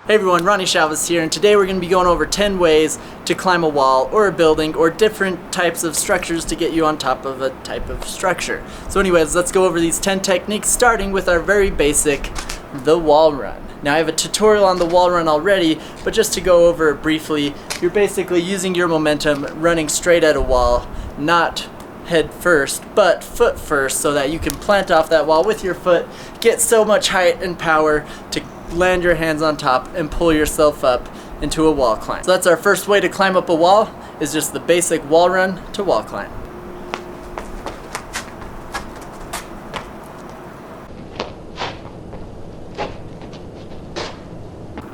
Hey everyone, Ronnie Chavez here, and today we're going to be going over 10 ways to climb a wall or a building or different types of structures to get you on top of a type of structure. So anyways, let's go over these 10 techniques, starting with our very basic, the wall run. Now I have a tutorial on the wall run already, but just to go over it briefly, you're basically using your momentum, running straight at a wall, not head first, but foot first, so that you can plant off that wall with your foot, get so much height and power to land your hands on top and pull yourself up into a wall climb. So that's our first way to climb up a wall, is just the basic wall run to wall climb.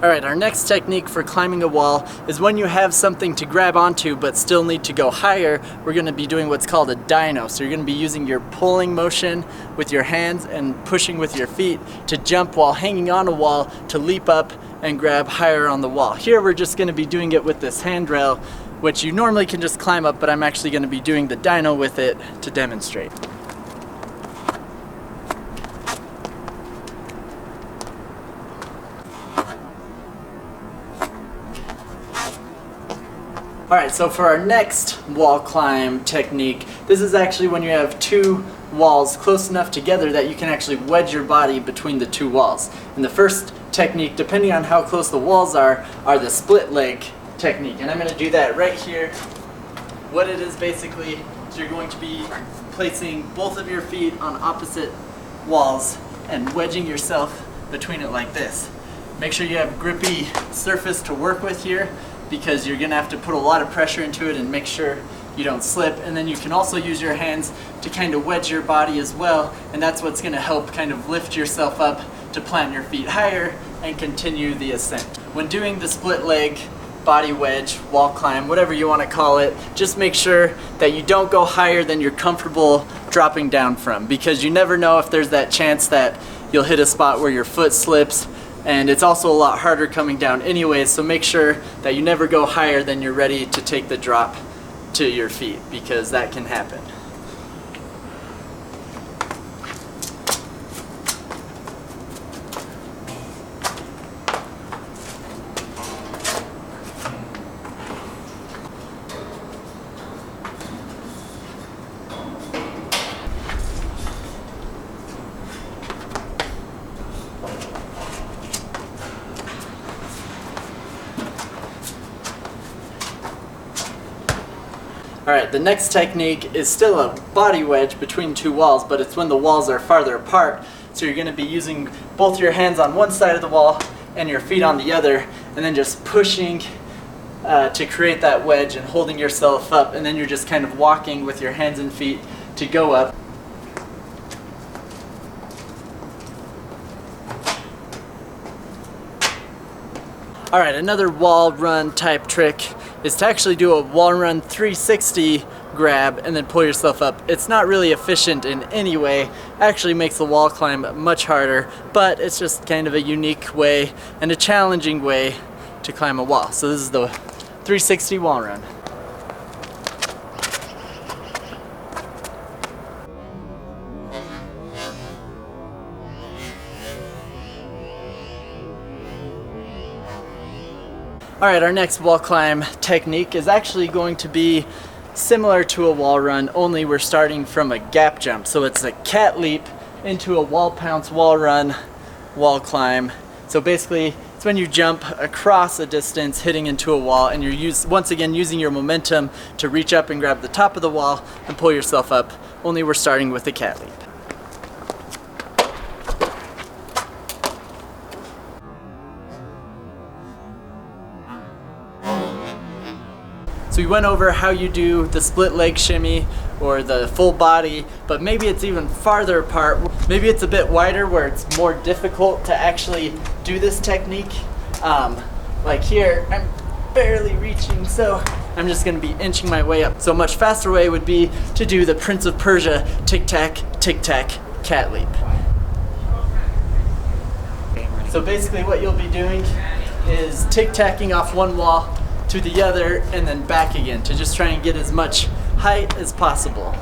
Alright, our next technique for climbing a wall is when you have something to grab onto but still need to go higher, we're going to be doing what's called a DINO. So you're going to be using your pulling motion with your hands and pushing with your feet to jump while hanging on a wall to leap up and grab higher on the wall. Here we're just going to be doing it with this handrail, which you normally can just climb up, but I'm actually going to be doing the DINO with it to demonstrate. Alright, so for our next wall climb technique, this is actually when you have two walls close enough together that you can actually wedge your body between the two walls. And the first technique, depending on how close the walls are the split leg technique. And I'm going to do that right here. What it is basically is you're going to be placing both of your feet on opposite walls and wedging yourself between it like this. Make sure you have grippy surface to work with here, because you're going to have to put a lot of pressure into it and make sure you don't slip. And then you can also use your hands to kind of wedge your body as well, and that's what's going to help kind of lift yourself up to plant your feet higher and continue the ascent. When doing the split leg, body wedge, wall climb, whatever you want to call it, just make sure that you don't go higher than you're comfortable dropping down from, because you never know if there's that chance that you'll hit a spot where your foot slips. And it's also a lot harder coming down anyways, so make sure that you never go higher than you're ready to take the drop to your feet, because that can happen. Alright, the next technique is still a body wedge between two walls, but it's when the walls are farther apart. So you're going to be using both your hands on one side of the wall and your feet on the other, and then just pushing to create that wedge and holding yourself up, and then you're just kind of walking with your hands and feet to go up. Alright, another wall run type trick is to actually do a wall run 360 grab and then pull yourself up. It's not really efficient in any way, actually makes the wall climb much harder, but it's just kind of a unique way and a challenging way to climb a wall. So this is the 360 wall run. Alright, our next wall climb technique is actually going to be similar to a wall run, only we're starting from a gap jump. So it's a cat leap into a wall pounce, wall run, wall climb. So basically, it's when you jump across a distance, hitting into a wall, and you're once again using your momentum to reach up and grab the top of the wall and pull yourself up, only we're starting with a cat leap. So we went over how you do the split leg shimmy or the full body, but maybe it's even farther apart. Maybe it's a bit wider where it's more difficult to actually do this technique. Like here, I'm barely reaching, so I'm just gonna be inching my way up. So a much faster way would be to do the Prince of Persia tic-tac, cat leap. So basically what you'll be doing is tic-tacking off one wall to the other and then back again to just try and get as much height as possible.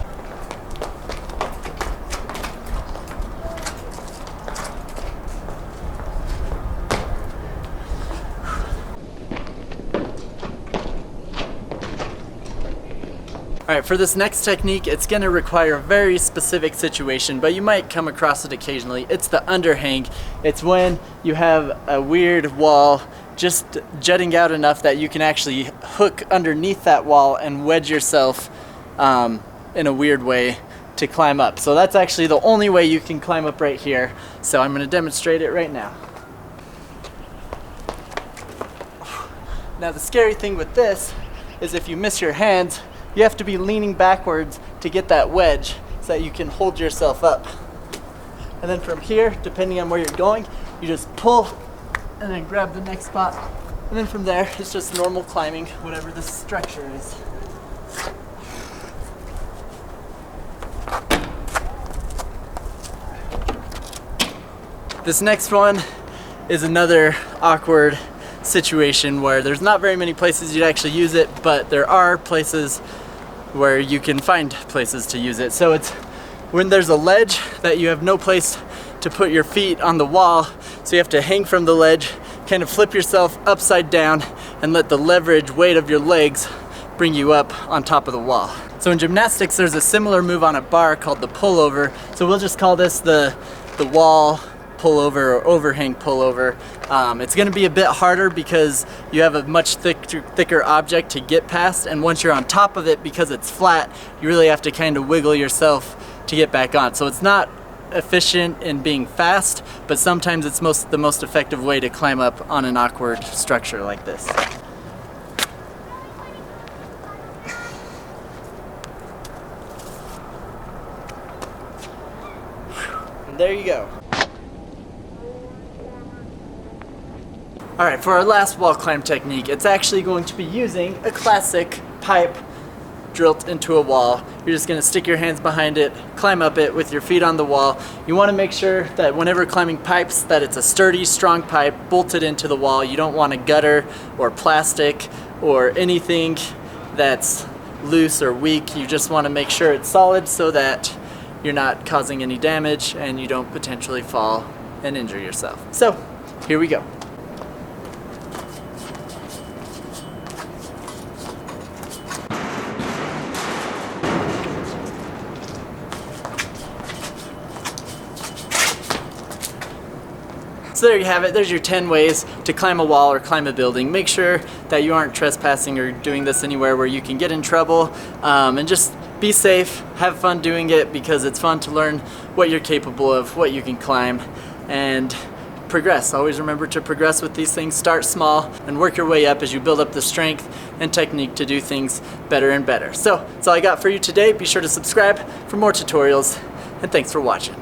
Alright, for this next technique, it's going to require a very specific situation, but you might come across it occasionally. It's the underhang. It's when you have a weird wall just jutting out enough that you can actually hook underneath that wall and wedge yourself in a weird way to climb up. So that's actually the only way you can climb up right here. So I'm going to demonstrate it right now. Now the scary thing with this is if you miss your hands, you have to be leaning backwards to get that wedge so that you can hold yourself up. And then from here, depending on where you're going, you just pull and then grab the next spot. And then from there, it's just normal climbing, whatever the structure is. This next one is another awkward situation where there's not very many places you'd actually use it, but there are places where you can find places to use it. So it's when there's a ledge that you have no place to put your feet on the wall, so you have to hang from the ledge, kind of flip yourself upside down and let the leverage weight of your legs bring you up on top of the wall. So in gymnastics there's a similar move on a bar called the pullover. So we'll just call this the wall pullover or overhang pullover. It's going to be a bit harder because you have a much thicker object to get past, and once you're on top of it, because it's flat, you really have to kind of wiggle yourself to get back on. So it's not efficient in being fast, but sometimes it's the most effective way to climb up on an awkward structure like this. And there you go. Alright, for our last wall climb technique, it's actually going to be using a classic pipe drilled into a wall. You're just going to stick your hands behind it, climb up it with your feet on the wall. You want to make sure that whenever climbing pipes that it's a sturdy, strong pipe bolted into the wall. You don't want a gutter or plastic or anything that's loose or weak. You just want to make sure it's solid so that you're not causing any damage and you don't potentially fall and injure yourself. So, here we go. So there you have it. There's your 10 ways to climb a wall or climb a building. Make sure that you aren't trespassing or doing this anywhere where you can get in trouble, and just be safe, have fun doing it because it's fun to learn what you're capable of, what you can climb, and progress. Always remember to progress with these things. Start small and work your way up as you build up the strength and technique to do things better and better. So that's all I got for you today. Be sure to subscribe for more tutorials, and thanks for watching.